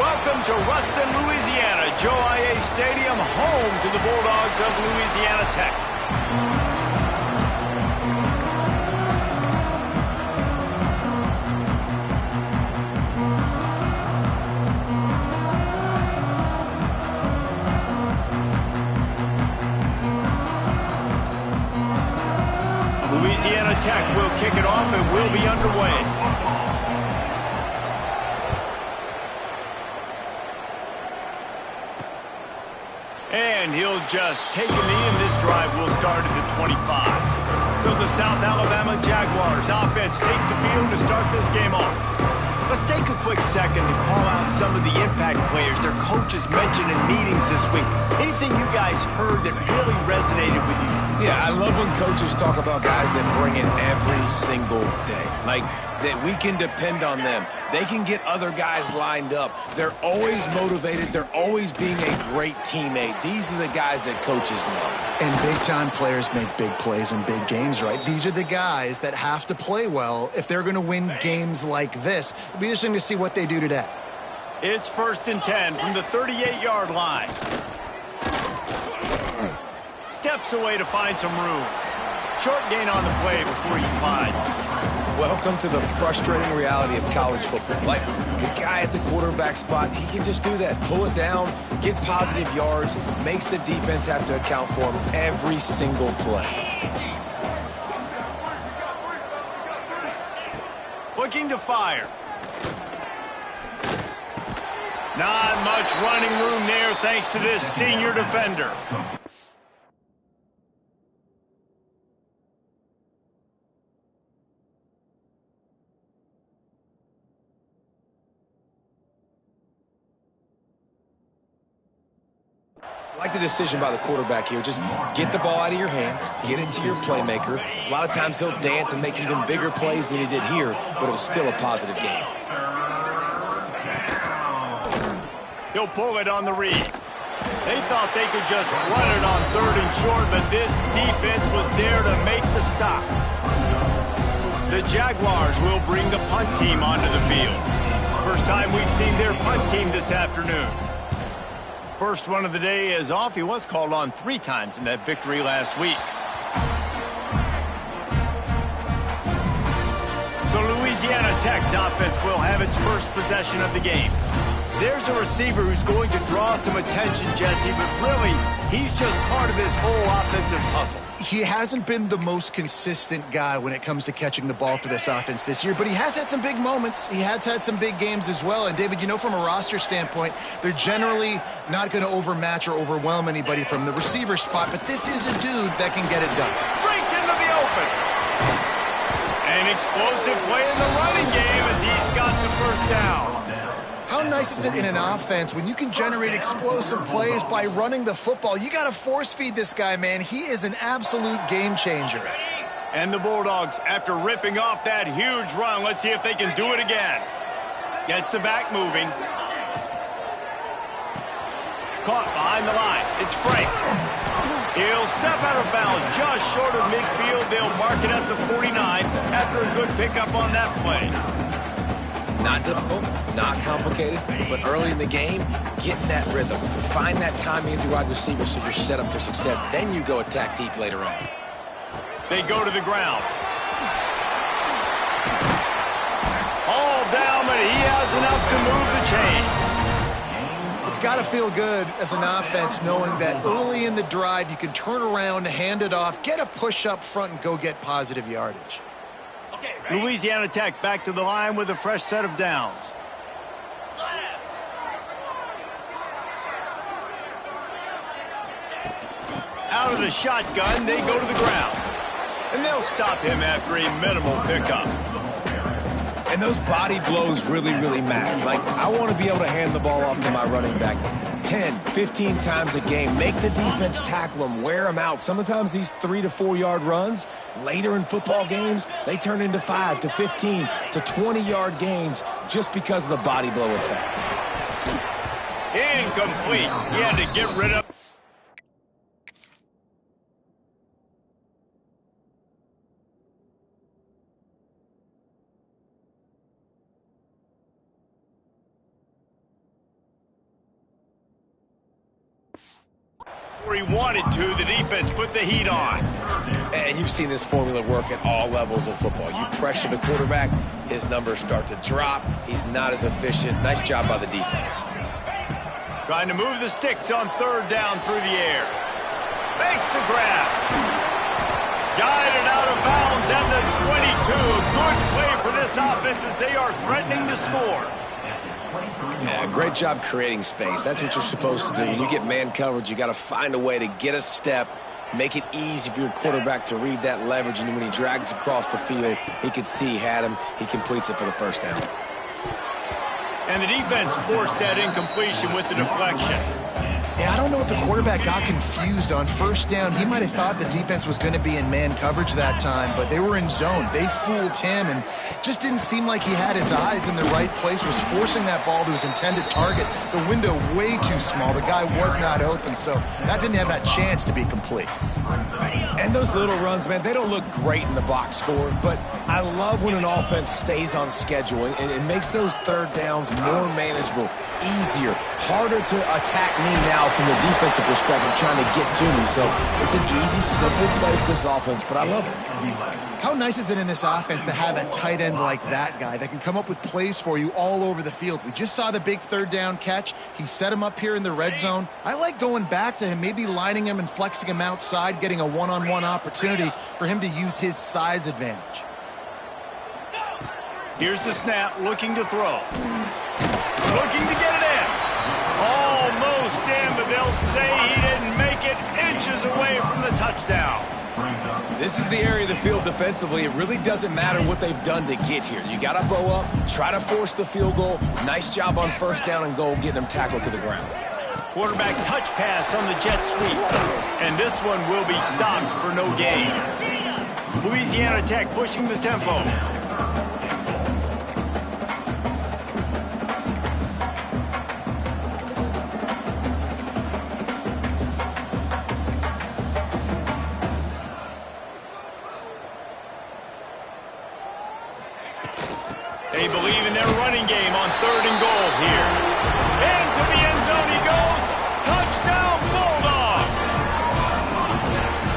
Welcome to Ruston, Louisiana, Joe IA Stadium, home to the Bulldogs of Louisiana Tech. Louisiana Tech will kick it off and will be underway. And he'll just take a knee, and this drive will start at the 25. So the South Alabama Jaguars offense takes the field to start this game off. Let's take a quick second to call out some of the impact players their coaches mentioned in meetings this week. Anything you guys heard that really resonated with you? Yeah, I love when coaches talk about guys that bring it every single day. Like, that we can depend on them. They can get other guys lined up. They're always motivated. They're always being a great teammate. These are the guys that coaches love. And big-time players make big plays in big games, right? These are the guys that have to play well if they're going to win games like this. It'll be interesting to see what they do today. It's 1st and 10 from the 38-yard line. Steps away to find some room. Short gain on the play before he slides. Welcome to the frustrating reality of college football. Like, the guy at the quarterback spot, he can just do that. Pull it down, get positive yards, makes the defense have to account for him every single play. Looking to fire. Not much running room there thanks to this senior defender. I like the decision by the quarterback here. Just get the ball out of your hands, get it to your playmaker. A lot of times he'll dance and make even bigger plays than he did here, but it was still a positive game. He'll pull it on the read. They thought they could just run it on 3rd and short, but this defense was there to make the stop. The Jaguars will bring the punt team onto the field. First time we've seen their punt team this afternoon. First one of the day is off. He was called on 3 times in that victory last week. So Louisiana Tech's offense will have its first possession of the game. There's a receiver who's going to draw some attention, Jesse, but really, he's just part of this whole offensive puzzle. He hasn't been the most consistent guy when it comes to catching the ball for this offense this year, but he has had some big moments. He has had some big games as well. And, David, you know, from a roster standpoint, they're generally not going to overmatch or overwhelm anybody from the receiver spot, but this is a dude that can get it done. Breaks into the open. An explosive play in the running game as he's got the first down. How nice is it in an offense when you can generate explosive plays by running the football? You got to force feed this guy, man. He is an absolute game changer. And the Bulldogs, after ripping off that huge run, let's see if they can do it again. Gets the back moving. Caught behind the line. It's Frank. He'll step out of bounds just short of midfield. They'll mark it at the 49 after a good pickup on that play. Not difficult, not complicated, but early in the game, get in that rhythm. Find that timing with your wide receiver so you're set up for success. Then you go attack deep later on. They go to the ground. All down, but he has enough to move the chains. It's got to feel good as an offense knowing that early in the drive you can turn around, hand it off, get a push up front, and go get positive yardage. Louisiana Tech back to the line with a fresh set of downs. Out of the shotgun, they go to the ground. And they'll stop him after a minimal pickup. And those body blows really, really matter. Like, I want to be able to hand the ball off to my running back 10, 15 times a game. Make the defense tackle them, wear them out. Sometimes these 3 to 4 yard runs, later in football games, they turn into 5 to 15 to 20 yard gains just because of the body blow effect. Incomplete. He had to get rid of. Where he wanted to, the defense put the heat on. And you've seen this formula work at all levels of football. You pressure the quarterback, his numbers start to drop. He's not as efficient. Nice job by the defense. Trying to move the sticks on third down through the air. Makes the grab. Guided out of bounds at the 22. A good play for this offense as they are threatening to score. Yeah, great job creating space. That's what you're supposed to do. When you get man coverage, you got to find a way to get a step, make it easy for your quarterback to read that leverage, and when he drags across the field, he could see he had him. He completes it for the first down. And the defense forced that incompletion with the deflection. Yeah, I don't know if the quarterback got confused on first down. He might have thought the defense was going to be in man coverage that time, but they were in zone. They fooled him and just didn't seem like he had his eyes in the right place, was forcing that ball to his intended target. The window way too small. The guy was not open, so that didn't have that chance to be complete. And those little runs, man, they don't look great in the box score, but I love when an offense stays on schedule and it makes those third downs more manageable, easier, harder to attack me now from the defensive perspective trying to get to me. So it's an easy, simple play for this offense, but I love it. How nice is it in this offense to have a tight end like that guy that can come up with plays for you all over the field? We just saw the big third down catch. He set him up here in the red zone. I like going back to him, maybe lining him and flexing him outside, getting a one-on-one opportunity for him to use his size advantage. Here's the snap, looking to throw. Looking to get it in. Almost in, but they'll say he didn't make it, inches away from the touchdown. This is the area of the field defensively. It really doesn't matter what they've done to get here. You got to bow up, try to force the field goal. Nice job on first down and goal, getting them tackled to the ground. Quarterback touch pass on the jet sweep. And this one will be stopped for no gain. Louisiana Tech pushing the tempo. They believe in their running game on third and goal here. Into the end zone he goes. Touchdown, Bulldogs!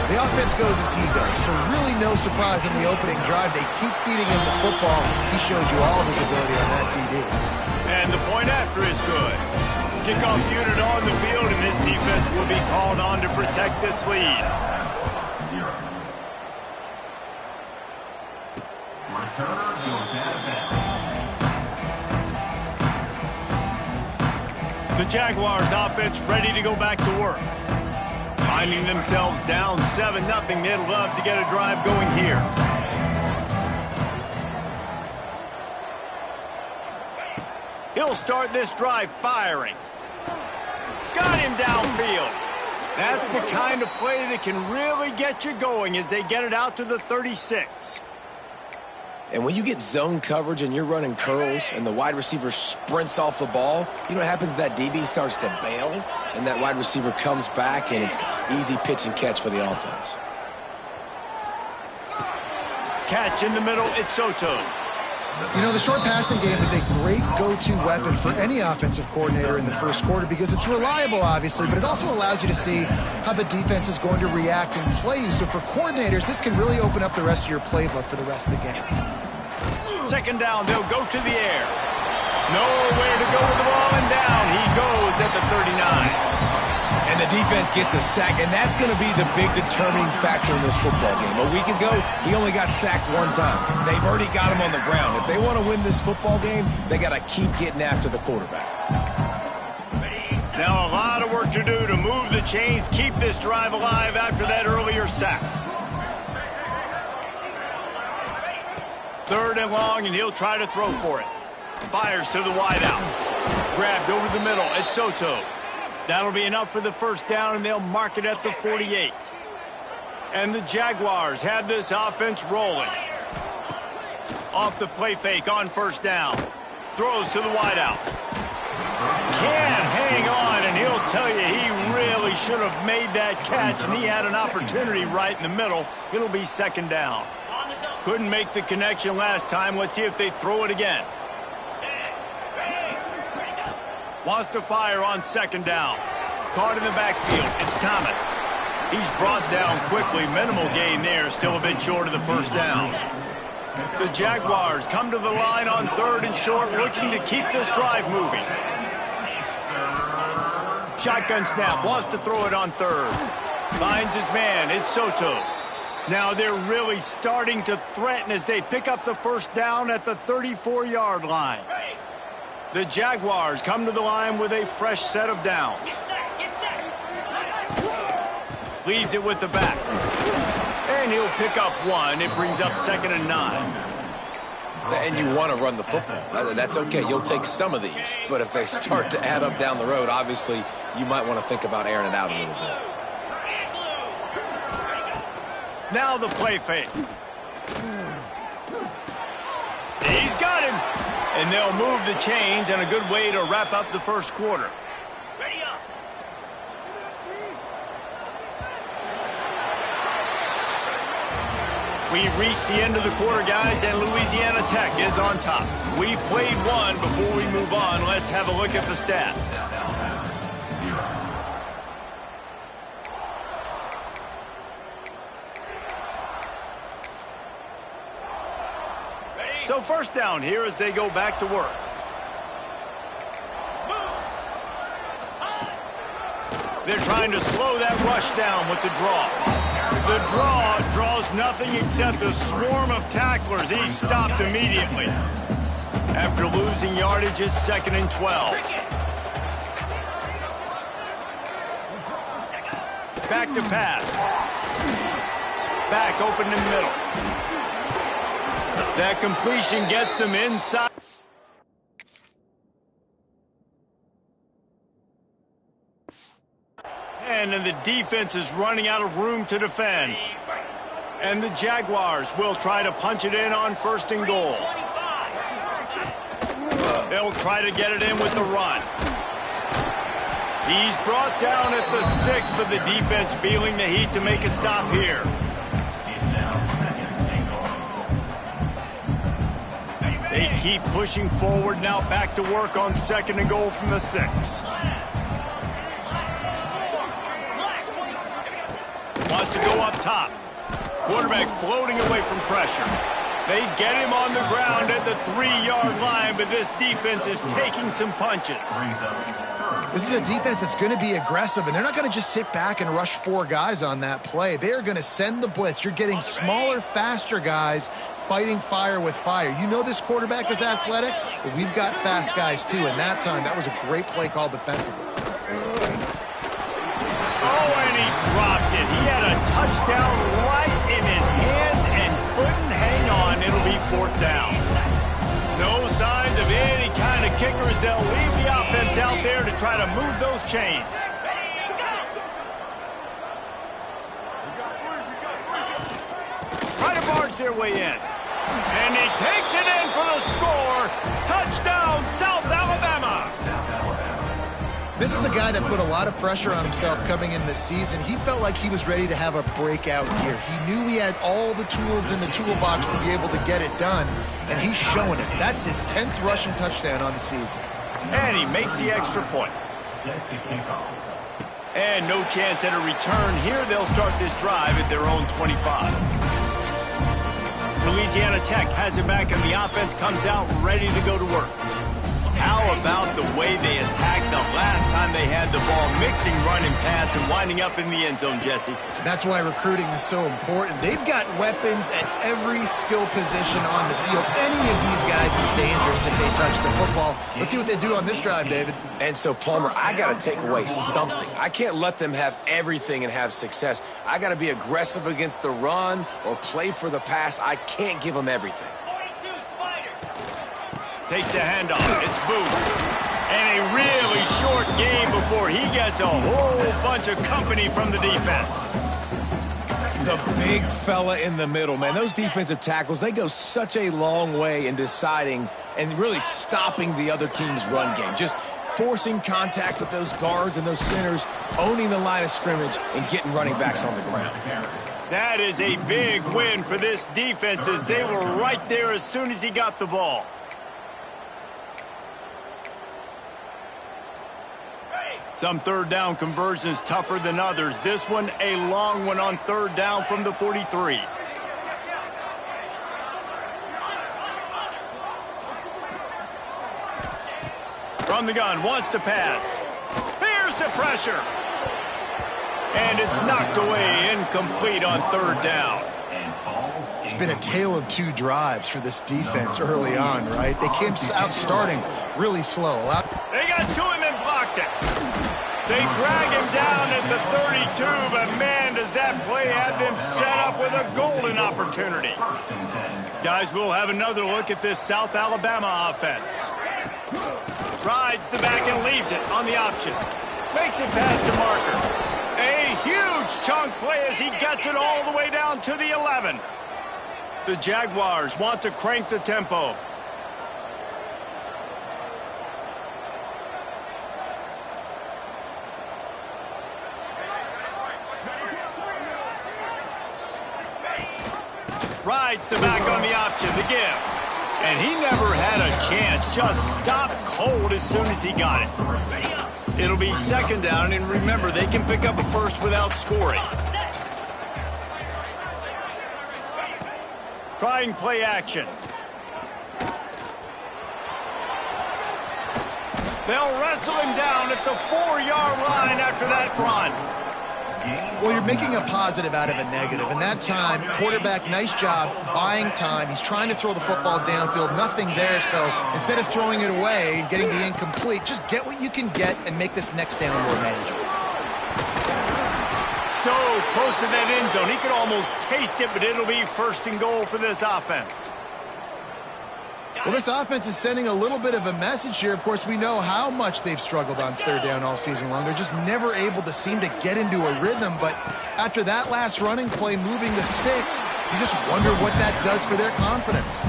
The offense goes as he goes, so really no surprise in the opening drive. They keep feeding him the football. He showed you all of his ability on that TD. And the point after is good. Kickoff unit on the field, and this defense will be called on to protect this lead. The Jaguars offense ready to go back to work. Finding themselves down 7-0, they'd love to get a drive going here. He'll start this drive firing. Got him downfield. That's the kind of play that can really get you going as they get it out to the 36. And when you get zone coverage and you're running curls and the wide receiver sprints off the ball, you know what happens? That DB starts to bail, and that wide receiver comes back, and it's easy pitch and catch for the offense. Catch in the middle, it's Soto. You know, the short passing game is a great go-to weapon for any offensive coordinator in the first quarter because it's reliable, obviously, but it also allows you to see how the defense is going to react and play you. So for coordinators, this can really open up the rest of your playbook for the rest of the game. Second down, they'll go to the air. Nowhere to go with the ball, and down he goes at the 39. And the defense gets a sack, and that's going to be the big determining factor in this football game. A week ago, he only got sacked one time. They've already got him on the ground. If they want to win this football game, they got to keep getting after the quarterback. Now a lot of work to do to move the chains, keep this drive alive after that earlier sack. Third and long, and he'll try to throw for it. Fires to the wideout. Grabbed over the middle. It's Soto. That'll be enough for the first down, and they'll mark it at the 48. And the Jaguars have this offense rolling. Off the play fake on first down. Throws to the wideout. Can't hang on, and he'll tell you he really should have made that catch, and he had an opportunity right in the middle. It'll be second down. Couldn't make the connection last time. Let's see if they throw it again. Wants to fire on second down. caught in the backfield. It's Thomas. He's brought down quickly. Minimal gain there. Still a bit short of the first down. The Jaguars come to the line on 3rd and short, looking to keep this drive moving. Shotgun snap. Wants to throw it on 3rd. Finds his man. It's Soto. Now they're really starting to threaten as they pick up the first down at the 34-yard line. The Jaguars come to the line with a fresh set of downs. Leaves it with the back. And he'll pick up 1. It brings up 2nd and 9. And you want to run the football. That's okay. You'll take some of these. But if they start to add up down the road, obviously you might want to think about airing it out a little bit. Now the play fake. He's got him. And they'll move the chains, and a good way to wrap up the first quarter. Ready up. We've reached the end of the quarter, guys, and Louisiana Tech is on top. We've played one. Before we move on, let's have a look at the stats. So first down here as they go back to work. They're trying to slow that rush down with the draw. The draw draws nothing except a swarm of tacklers. He's stopped immediately. After losing yardage, it's 2nd and 12. Back to pass. Back open in the middle. That completion gets them inside. And the defense is running out of room to defend. And the Jaguars will try to punch it in on 1st and goal. They'll try to get it in with the run. He's brought down at the 6, but the defense feeling the heat to make a stop here. They keep pushing forward now, back to work on 2nd and goal from the 6. Wants to go up top. Quarterback floating away from pressure. They get him on the ground at the 3-yard line, but this defense is taking some punches. This is a defense that's going to be aggressive, and they're not going to just sit back and rush 4 guys on that play. They are going to send the blitz. You're getting smaller, faster guys fighting fire with fire. You know this quarterback is athletic, but we've got fast guys too. And that time, that was a great play call defensively. Oh, and he dropped it. He had a touchdown right in his hands and couldn't hang on. It'll be 4th down. No signs of any kind of kickers. They'll leave the offense out there to try to move those chains. Try to barge their way in. And he takes it in for the score. Touchdown, South Alabama. This is a guy that put a lot of pressure on himself coming in this season. He felt like he was ready to have a breakout year. He knew he had all the tools in the toolbox to be able to get it done, and he's showing it. That's his 10th rushing touchdown on the season. And he makes the extra point. And no chance at a return here. They'll start this drive at their own 25. Louisiana Tech has it back, and the offense comes out ready to go to work. How about the way they attacked the last time they had the ball, mixing run and pass and winding up in the end zone, Jesse? That's why recruiting is so important. They've got weapons at every skill position on the field. Any of these guys is dangerous if they touch the football. Let's see what they do on this drive, David. And so, Palmer, I got to take away something. I can't let them have everything and have success. I got to be aggressive against the run or play for the pass. I can't give them everything. Takes the handoff. It's Booth. And a really short game before he gets a whole bunch of company from the defense. The big fella in the middle, man. Those defensive tackles, they go such a long way in deciding and really stopping the other team's run game. Just forcing contact with those guards and those centers, owning the line of scrimmage, and getting running backs on the ground. That is a big win for this defense, as they were right there as soon as he got the ball. Some third down conversions tougher than others. This one a long one on third down from the 43. From the gun, wants to pass. Here's the pressure. And it's knocked away, incomplete on third down. It's been a tale of two drives for this defense early on, right? They came out starting really slow. They got to him and blocked it. They drag him down at the 32, but man, does that play have them set up with a golden opportunity. Guys, we'll have another look at this South Alabama offense. Rides the back and leaves it on the option. Makes it past the marker. A huge chunk play as he gets it all the way down to the 11. The Jaguars want to crank the tempo. Rides the back on the option, the give. And he never had a chance, just stopped cold as soon as he got it. It'll be second down, and remember, they can pick up a first without scoring. Trying play action. They'll wrestle him down at the 4-yard line after that run. Well, you're making a positive out of a negative. And that time, quarterback, nice job buying time. He's trying to throw the football downfield. Nothing there. So instead of throwing it away and getting the incomplete, just get what you can get and make this next down more manageable. So close to that end zone. He could almost taste it, but it'll be first and goal for this offense. Well, this offense is sending a little bit of a message here. Of course, we know how much they've struggled on third down all season long. They're just never able to seem to get into a rhythm. But after that last running play, moving the sticks, you just wonder what that does for their confidence.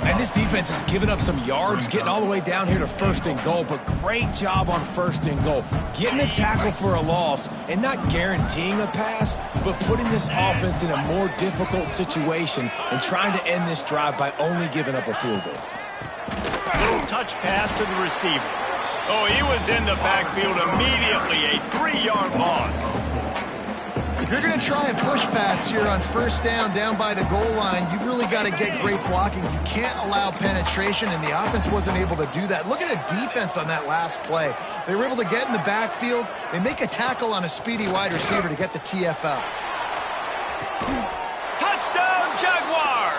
And this defense has given up some yards, getting all the way down here to first and goal, but great job on first and goal. Getting a tackle for a loss and not guaranteeing a pass, but putting this offense in a more difficult situation and trying to end this drive by only giving up a field goal. Little touch pass to the receiver. Oh, he was in the backfield immediately, a 3-yard loss. If you're going to try a push pass here on first down by the goal line, you've really got to get great blocking. You can't allow penetration, and the offense wasn't able to do that. Look at the defense on that last play. They were able to get in the backfield. They make a tackle on a speedy wide receiver to get the TFL. Touchdown, Jaguars!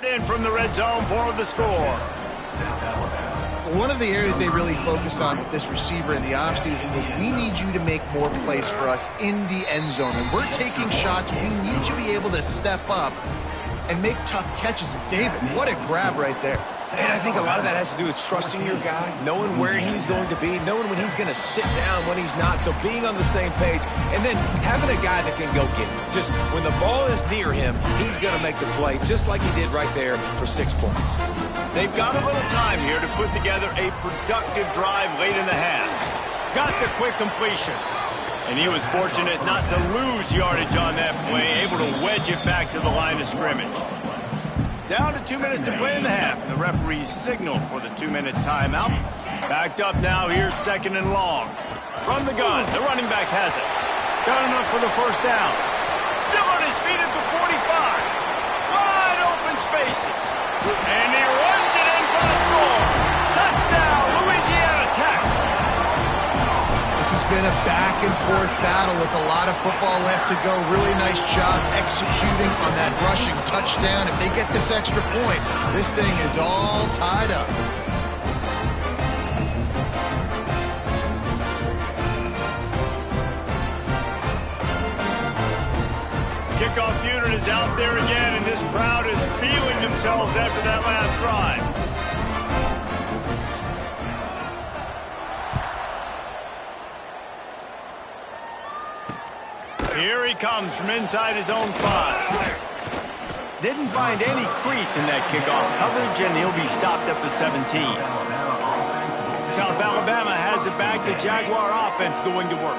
In from the red zone for the score. One of the areas they really focused on with this receiver in the offseason was we need you to make more plays for us in the end zone. And we're taking shots. We need you to be able to step up and make tough catches. And David, what a grab right there. And I think a lot of that has to do with trusting your guy, knowing where he's going to be, knowing when he's going to sit down, when he's not. So being on the same page, and then having a guy that can go get it. Just when the ball is near him, he's going to make the play, just like he did right there for 6 points. They've got a little time here to put together a productive drive late in the half. Got the quick completion. And he was fortunate not to lose yardage on that play, able to wedge it back to the line of scrimmage. Down to 2 minutes to play in the half. The referees signal for the 2-minute timeout. Backed up now, here's second and long. From the gun, the running back has it. Got enough for the first down. Still on his feet at the 45. Wide open spaces. And he runs it in for the score. Touchdown, Louisiana Tech. This has been a back-and-forth battle with a lot of football left to go. Really nice job executing on that rushing touchdown. If they get this extra point, this thing is all tied up. Kickoff unit is out there again, and this crowd is feeling themselves after that last drive. Here he comes from inside his own 5. Didn't find any crease in that kickoff coverage, and he'll be stopped at the 17. South Alabama has it back. The Jaguar offense going to work.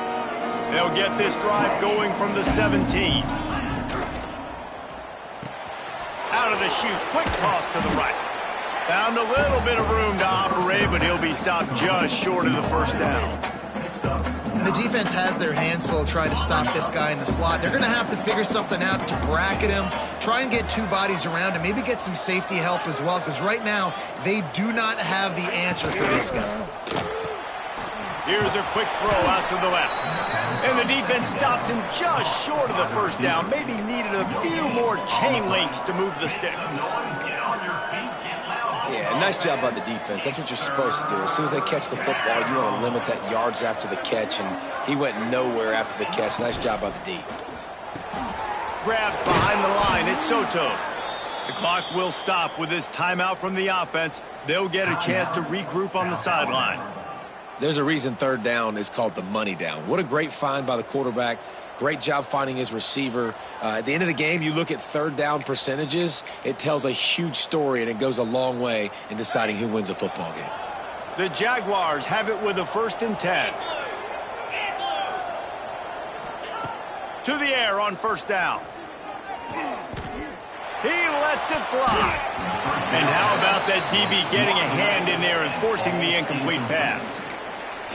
They'll get this drive going from the 17. Out of the chute, quick toss to the right. Found a little bit of room to operate, but he'll be stopped just short of the first down. The defense has their hands full trying to stop this guy in the slot. They're going to have to figure something out to bracket him, try and get two bodies around him, maybe get some safety help as well, because right now they do not have the answer for this guy. Here's a quick throw out to the left. And the defense stops him just short of the first down. Maybe needed a few more chain links to move the sticks. Yeah, nice job by the defense. That's what you're supposed to do. As soon as they catch the football, you want to limit that yards after the catch, and he went nowhere after the catch. Nice job by the D. Grabbed behind the line. It's Soto. The clock will stop with this timeout from the offense. They'll get a chance to regroup on the sideline. There's a reason third down is called the money down. What a great find by the quarterback. Great job finding his receiver. At the end of the game, you look at third down percentages. It tells a huge story, and it goes a long way in deciding who wins a football game. The Jaguars have it with a 1st and 10. To the air on first down. He lets it fly. And how about that DB getting a hand in there and forcing the incomplete pass?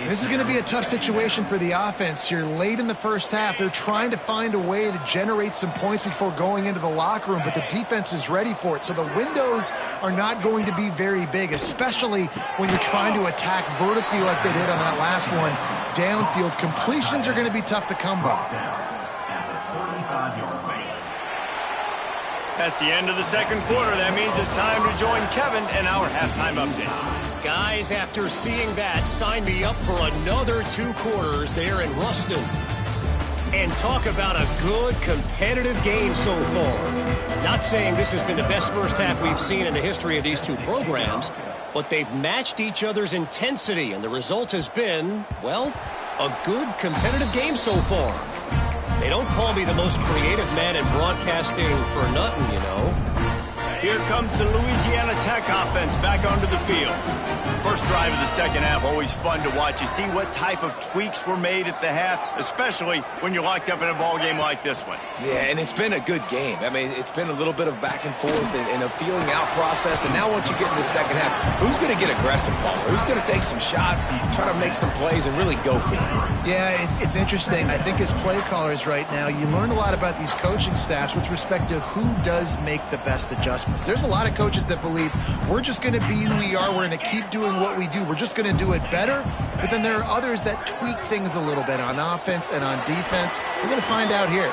This is going to be a tough situation for the offense here. Late in the first half, they're trying to find a way to generate some points before going into the locker room, but the defense is ready for it. So the windows are not going to be very big, especially when you're trying to attack vertically like they did on that last one. Downfield completions are going to be tough to come by. That's the end of the second quarter. That means it's time to join Kevin in our halftime update. Guys, after seeing that, sign me up for another 2 quarters there in Ruston. And talk about a good competitive game so far. Not saying this has been the best first half we've seen in the history of these two programs, but they've matched each other's intensity, and the result has been, well, a good competitive game so far. They don't call me the most creative man in broadcasting for nothing, you know. Here comes the Louisiana Tech offense back onto the field. First drive of the second half, always fun to watch. You see what type of tweaks were made at the half, especially when you're locked up in a ball game like this one. Yeah, and it's been a good game. I mean, it's been a little bit of back and forth and a feeling out process. And now once you get in the second half, who's going to get aggressive, Paul? Who's going to take some shots, try to make some plays, and really go for it? Yeah, it's interesting. I think as play callers right now, you learn a lot about these coaching staffs with respect to who does make the best adjustments. There's a lot of coaches that believe we're just going to be who we are. We're going to keep doing what we do. We're just going to do it better. But then there are others that tweak things a little bit on offense and on defense. We're going to find out here.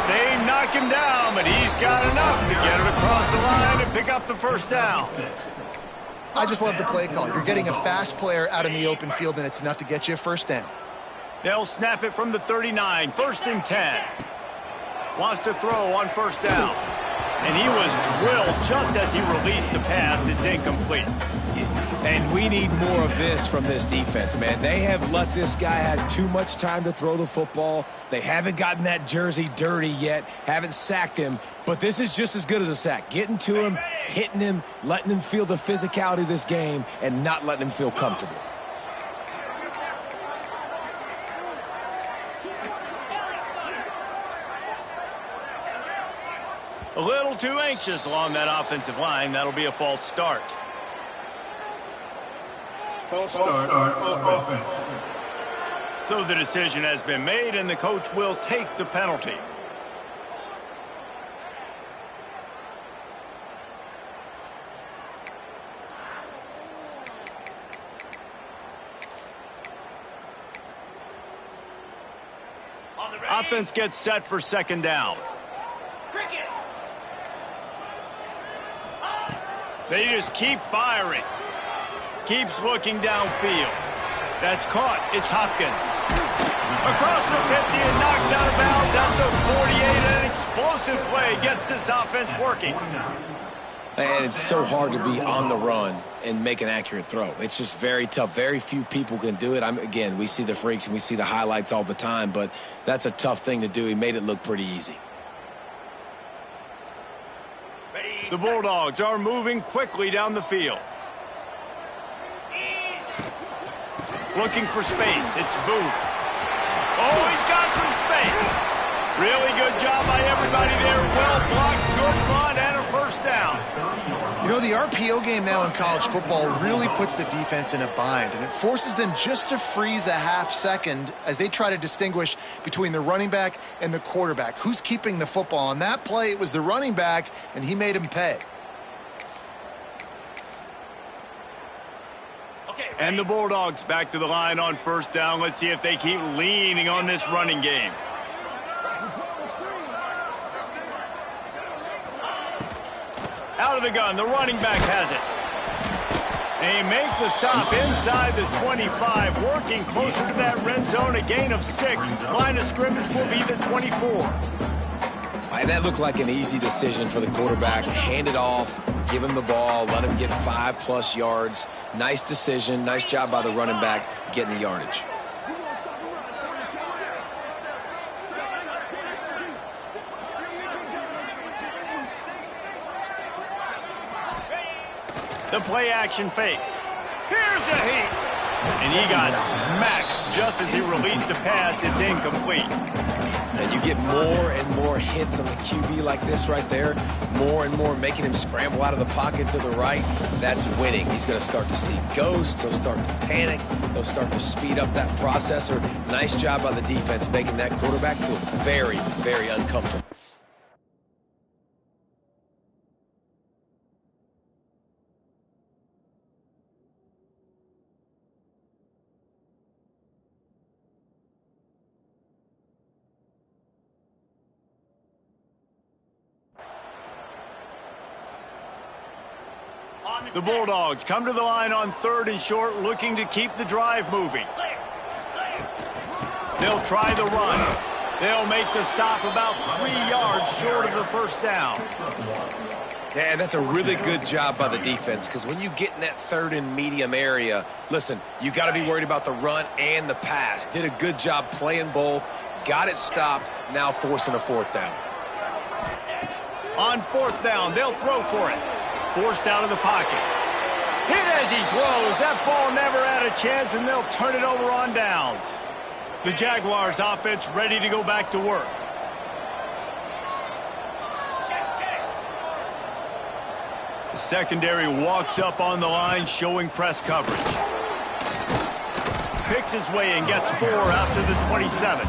They knock him down, but he's got enough to get it across the line and pick up the first down. I just love the play call. You're getting a fast player out in the open field, and it's enough to get you a first down. They'll snap it from the 39, 1st and 10. Wants to throw on first down. And he was drilled just as he released the pass. It's incomplete. And we need more of this from this defense, man. They have let this guy have too much time to throw the football. They haven't gotten that jersey dirty yet, haven't sacked him. But this is just as good as a sack. Getting to him, hitting him, letting him feel the physicality of this game, and not letting him feel comfortable. A little too anxious along that offensive line. That'll be a false start. False start on offense. So the decision has been made, and the coach will take the penalty. Offense gets set for second down. They just keep firing. Keeps looking downfield. That's caught. It's Hopkins. Across the 50 and knocked out of bounds at the 48. An explosive play gets this offense working. And it's so hard to be on the run and make an accurate throw. It's just very tough. Very few people can do it. Again, we see the freaks and we see the highlights all the time, but that's a tough thing to do. He made it look pretty easy. The Bulldogs are moving quickly down the field. Looking for space. It's Booth. Oh, he's got some space. Really good job by everybody there. Well blocked, good run, and a first down. You know, the RPO game now in college football really puts the defense in a bind, and it forces them just to freeze a half second as they try to distinguish between the running back and the quarterback. Who's keeping the football? On that play, it was the running back, and he made him pay. And the Bulldogs back to the line on first down. Let's see if they keep leaning on this running game. Out of the gun, the running back has it. They make the stop inside the 25, working closer to that red zone, a gain of 6. Line of scrimmage will be the 24. That looked like an easy decision for the quarterback. Hand it off, give him the ball, let him get 5+ yards. Nice decision, nice job by the running back getting the yardage. The play action fake. Here's a heat. And he got smacked just as he released the pass. It's incomplete. And you get more and more hits on the QB like this right there. More and more making him scramble out of the pocket to the right. That's winning. He's going to start to see ghosts. He'll start to panic. They'll start to speed up that processor. Nice job by the defense making that quarterback feel very, very uncomfortable. The Bulldogs come to the line on 3rd and short, looking to keep the drive moving. They'll try the run. They'll make the stop about 3 yards short of the first down. Yeah, and that's a really good job by the defense, because when you get in that 3rd and medium area, listen, you got to be worried about the run and the pass. Did a good job playing both, got it stopped, now forcing a 4th down. On 4th down, they'll throw for it. Forced out of the pocket. Hit as he throws. That ball never had a chance, and they'll turn it over on downs. The Jaguars offense ready to go back to work. The secondary walks up on the line, showing press coverage. Picks his way and gets 4 out to the 27.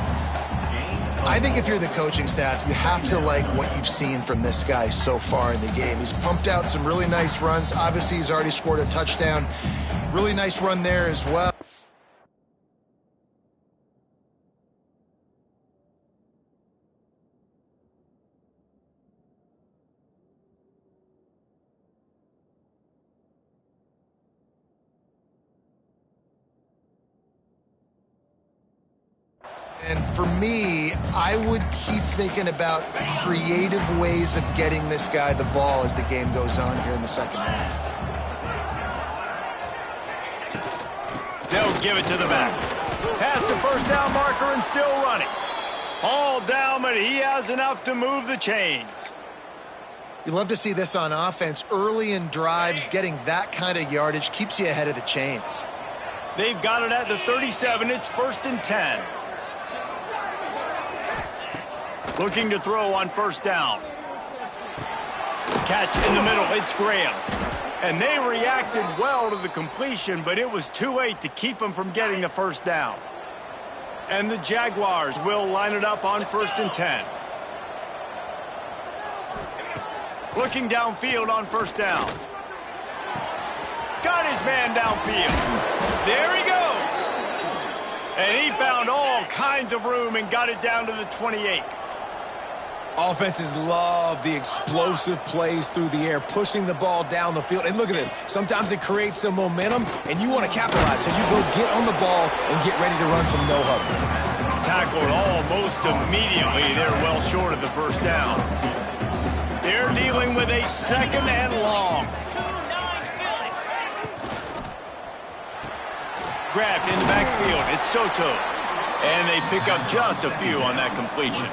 I think if you're the coaching staff, you have to like what you've seen from this guy so far in the game. He's pumped out some really nice runs. Obviously, he's already scored a touchdown. Really nice run there as well. And for me, I would keep thinking about creative ways of getting this guy the ball as the game goes on here in the second half. They'll give it to the back. Past the first down marker and still running. All down, but he has enough to move the chains. You love to see this on offense. Early in drives, getting that kind of yardage keeps you ahead of the chains. They've got it at the 37. It's 1st and 10. Looking to throw on 1st down. Catch in the middle. It's Graham. And they reacted well to the completion, but it was too late to keep them from getting the 1st down. And the Jaguars will line it up on 1st and 10. Looking downfield on 1st down. Got his man downfield. There he goes. And he found all kinds of room and got it down to the 28. Offenses love the explosive plays through the air, pushing the ball down the field. And look at this. Sometimes it creates some momentum, and you want to capitalize. So you go get on the ball and get ready to run some no-huddle. Tackled almost immediately. They're well short of the 1st down. They're dealing with a 2nd and long. Grabbed in the backfield. It's Soto. And they pick up just a few on that completion.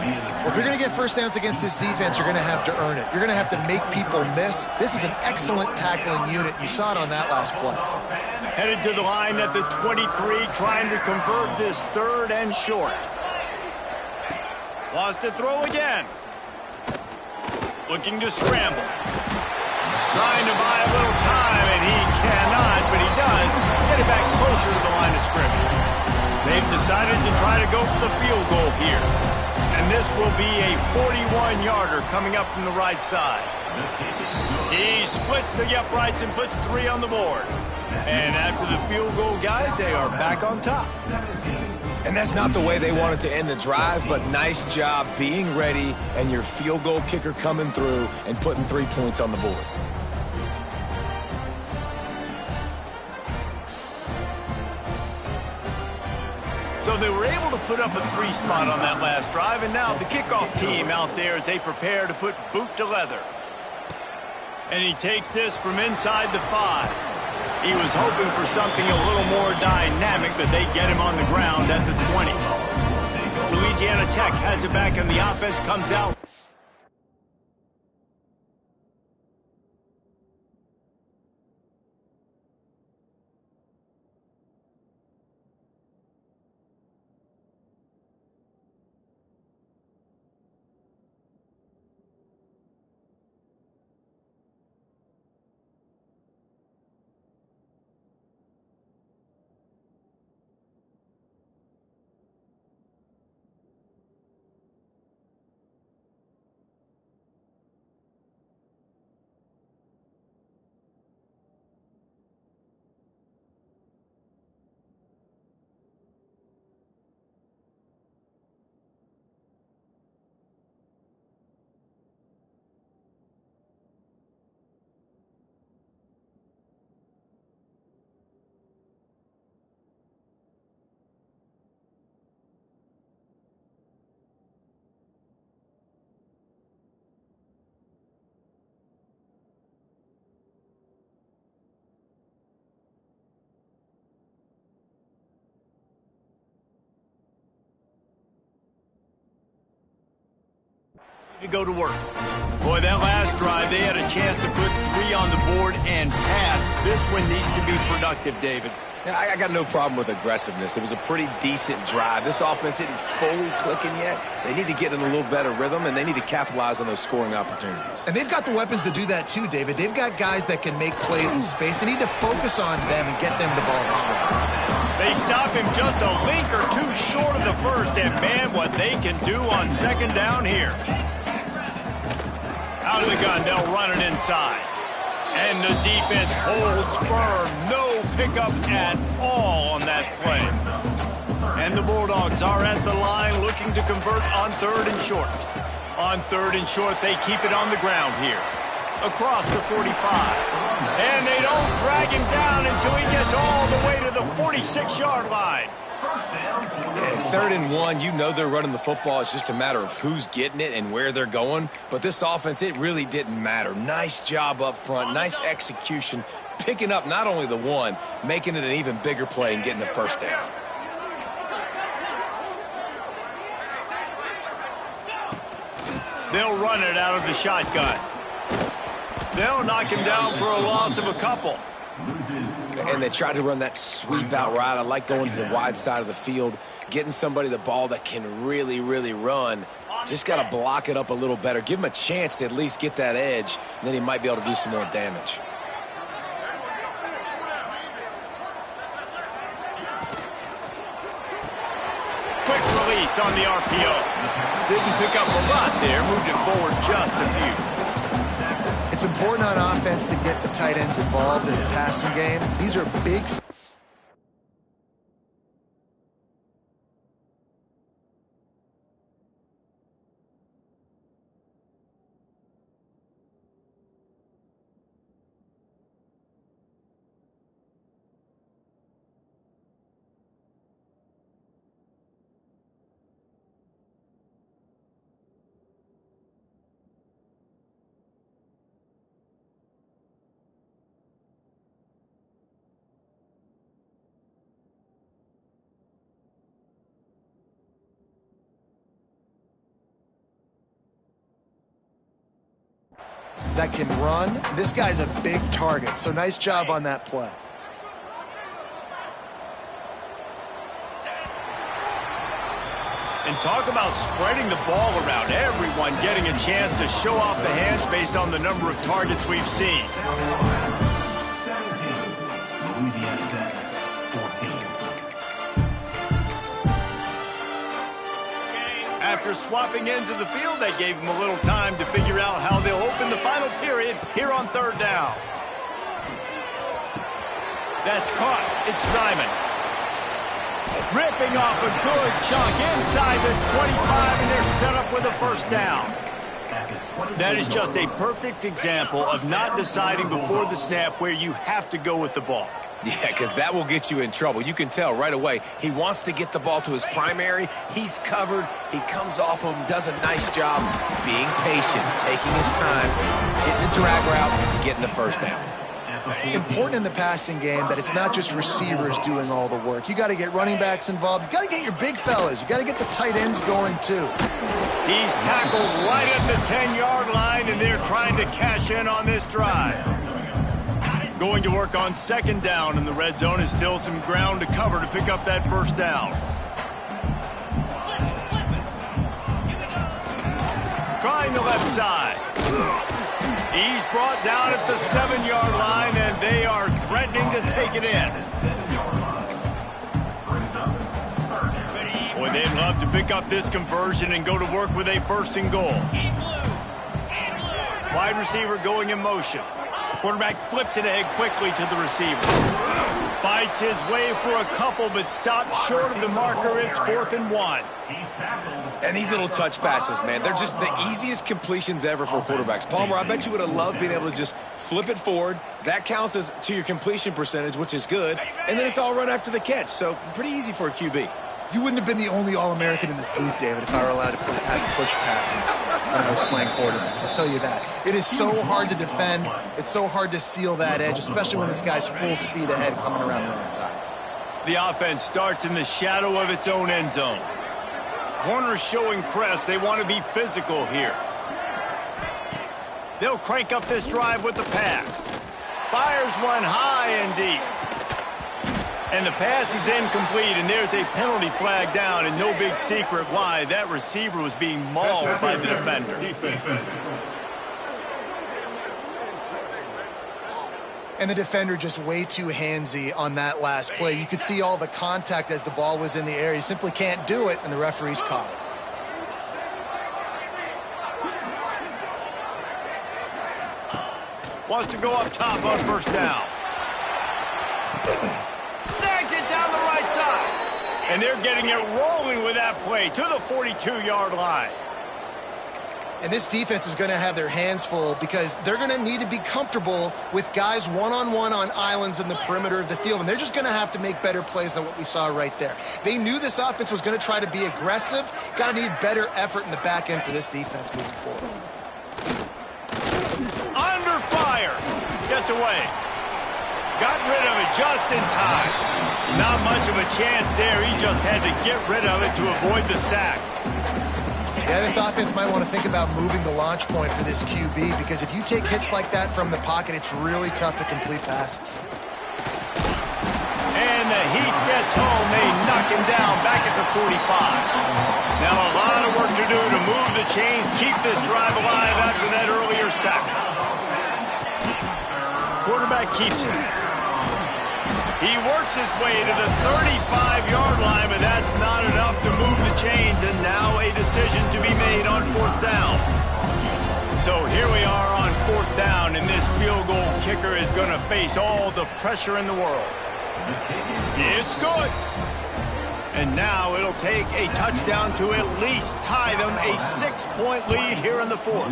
Well, if you're going to get 1st downs against this defense, you're going to have to earn it. You're going to have to make people miss. This is an excellent tackling unit. You saw it on that last play. Headed to the line at the 23, trying to convert this 3rd and short. Wants to throw again. Looking to scramble. Trying to buy a little time, and he cannot, but he does get it back closer to the line of scrimmage. They've decided to try to go for the field goal here. And this will be a 41-yarder coming up from the right side. He splits the uprights and puts 3 on the board. And after the field goal, guys, they are back on top. And that's not the way they wanted to end the drive, but nice job being ready and your field goal kicker coming through and putting 3 points on the board. So they were able to put up a 3 spot on that last drive, and now the kickoff team out there as they prepare to put boot to leather. And he takes this from inside the 5. He was hoping for something a little more dynamic, but they get him on the ground at the 20. Louisiana Tech has it back, and the offense comes out. To go to work. Boy, that last drive, they had a chance to put 3 on the board and passed. This one needs to be productive, David. Yeah, I got no problem with aggressiveness. It was a pretty decent drive. This offense isn't fully clicking yet. They need to get in a little better rhythm, and they need to capitalize on those scoring opportunities. And they've got the weapons to do that too, David. They've got guys that can make plays in space. They need to focus on them and get them the ball this way. They stop him just a link or 2 short of the first, and man, what they can do on 2nd down here. Out of the gun, they'll run it inside. And the defense holds firm. No pickup at all on that play. And the Bulldogs are at the line looking to convert on 3rd and short. On 3rd and short, they keep it on the ground here. Across the 45. And they don't drag him down until he gets all the way to the 46-yard line. Yeah, 3rd and 1, you know they're running the football. It's just a matter of who's getting it and where they're going. But this offense, it really didn't matter. Nice job up front, nice execution, picking up not only the 1, making it an even bigger play and getting the 1st down. They'll run it out of the shotgun. They'll knock him down for a loss of a couple. And they tried to run that sweep out right. I like going to the wide side of the field, getting somebody the ball that can really, really run. Just got to block it up a little better. Give him a chance to at least get that edge, and then he might be able to do some more damage. Quick release on the RPO. Didn't pick up a lot there, moved it forward just a few. It's important on offense to get the tight ends involved in the passing game. These are big. That can run. This guy's a big target, so nice job on that play. And talk about spreading the ball around. Everyone getting a chance to show off the hands based on the number of targets we've seen. 17, Louisiana 14. After swapping ends of the field, they gave them a little time to figure out how they'll open the final period here on third down. That's caught. It's Simon. Ripping off a good chunk inside the 25, and they're set up with a first down. That is just a perfect example of not deciding before the snap where you have to go with the ball. Yeah, because that will get you in trouble. You can tell right away he wants to get the ball to his primary. He's covered. He comes off of him, does a nice job being patient, taking his time, hitting the drag route, getting the first down. Important in the passing game that it's not just receivers doing all the work. You got to get running backs involved. You got to get your big fellas. You got to get the tight ends going too. He's tackled right at the 10-yard line, and they're trying to cash in on this drive. Going to work on second down, and the red zone is still some ground to cover to pick up that first down. Trying the left side. He's brought down at the 7-yard line, and they are threatening to take it in. Boy, they'd love to pick up this conversion and go to work with a first and goal. Wide receiver going in motion. Quarterback flips it ahead quickly to the receiver. Fights his way for a couple, but stops short of the marker. It's 4th and 1. And these little touch passes, man, they're just the easiest completions ever for quarterbacks. Palmer, I bet you would have loved being able to just flip it forward. That counts as to your completion percentage, which is good. And then it's all run after the catch, so pretty easy for a QB. You wouldn't have been the only All-American in this booth, David, if I were allowed to have push passes when I was playing quarterback. I'll tell you that. It is so hard to defend. It's so hard to seal that edge, especially when this guy's full speed ahead coming around the inside. The offense starts in the shadow of its own end zone. Corners showing press. They want to be physical here. They'll crank up this drive with the pass. Fires one high and deep. And the pass is incomplete, and there's a penalty flag down, and no big secret why. That receiver was being mauled by the defender. And the defender just way too handsy on that last play. You could see all the contact as the ball was in the air. You simply can't do it, and the referee's caught it. Wants to go up top on first down. Snags it down the right side. And they're getting it rolling with that play to the 42-yard line. And this defense is going to have their hands full because they're going to need to be comfortable with guys one-on-one on islands in the perimeter of the field. And they're just going to have to make better plays than what we saw right there. They knew this offense was going to try to be aggressive. Got to need better effort in the back end for this defense moving forward. Under fire. Gets away. Got rid of it just in time. Not much of a chance there. He just had to get rid of it to avoid the sack. Yeah, this offense might want to think about moving the launch point for this QB because if you take hits like that from the pocket, it's really tough to complete passes. And the heat gets home. They knock him down back at the 45. Now a lot of work to do to move the chains, keep this drive alive after that earlier sack. Quarterback keeps it. He works his way to the 35-yard line, but that's not enough to move the chains, and now a decision to be made on fourth down. So here we are on fourth down, and this field goal kicker is going to face all the pressure in the world. It's good. And now it'll take a touchdown to at least tie them a 6-point lead here in the fourth.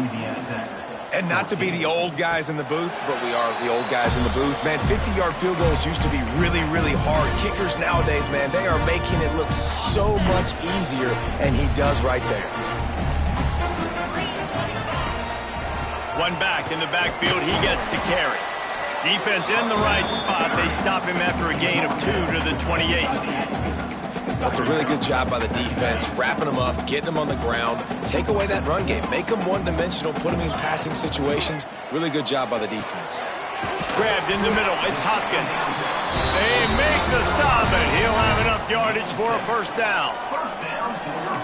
And not to be the old guys in the booth, but we are the old guys in the booth. Man, 50-yard field goals used to be really, really hard. Kickers nowadays, man, they are making it look so much easier, and he does right there. One back in the backfield, he gets to carry. Defense in the right spot. They stop him after a gain of 2 to the 28. That's a really good job by the defense, wrapping them up, getting them on the ground, take away that run game, make them one-dimensional, put them in passing situations. Really good job by the defense. Grabbed in the middle, it's Hopkins. They make the stop, and he'll have enough yardage for a first down.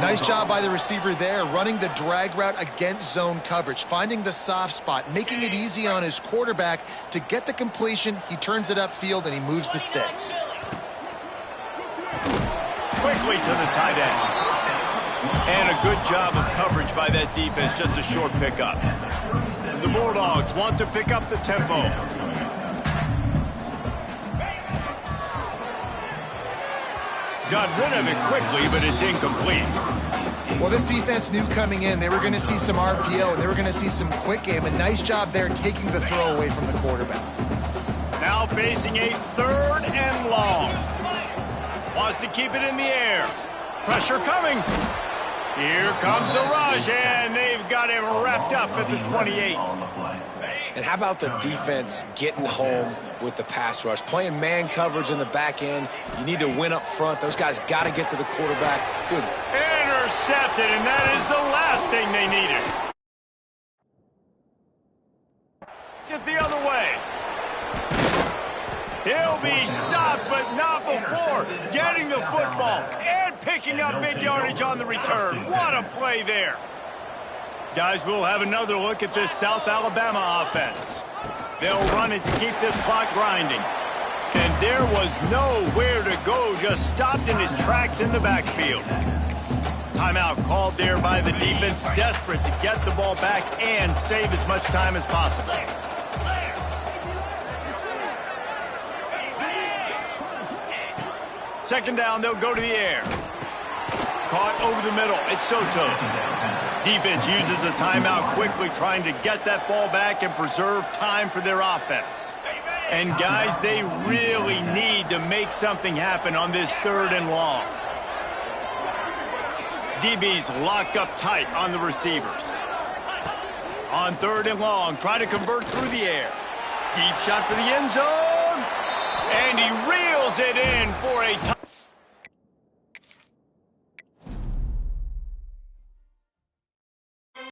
Nice job by the receiver there, running the drag route against zone coverage, finding the soft spot, making it easy on his quarterback to get the completion. He turns it upfield, and he moves the sticks. Quickly to the tight end. And a good job of coverage by that defense, just a short pickup. The Bulldogs want to pick up the tempo. Got rid of it quickly, but it's incomplete. Well, this defense knew coming in they were going to see some RPO, and they were going to see some quick game. A nice job there taking the throw away from the quarterback. Now facing a 3rd and long. Wants to keep it in the air. Pressure coming. Here comes the rush, and they've got him wrapped up at the 28. And how about the defense getting home with the pass rush? Playing man coverage in the back end. You need to win up front. Those guys got to get to the quarterback. Dude. Intercepted, and that is the last thing they needed. Just the other way. He'll be stopped, but not before getting the football and picking up big yardage on the return. What a play there. Guys, we'll have another look at this South Alabama offense. They'll run it to keep this clock grinding. And there was nowhere to go, just stopped in his tracks in the backfield. Timeout called there by the defense, desperate to get the ball back and save as much time as possible. Second down, they'll go to the air. Caught over the middle. It's Soto. Defense uses a timeout quickly, trying to get that ball back and preserve time for their offense. And, guys, they really need to make something happen on this 3rd and long. DB's locked up tight on the receivers. On 3rd and long, try to convert through the air. Deep shot for the end zone. And he reels it in for a touchdown.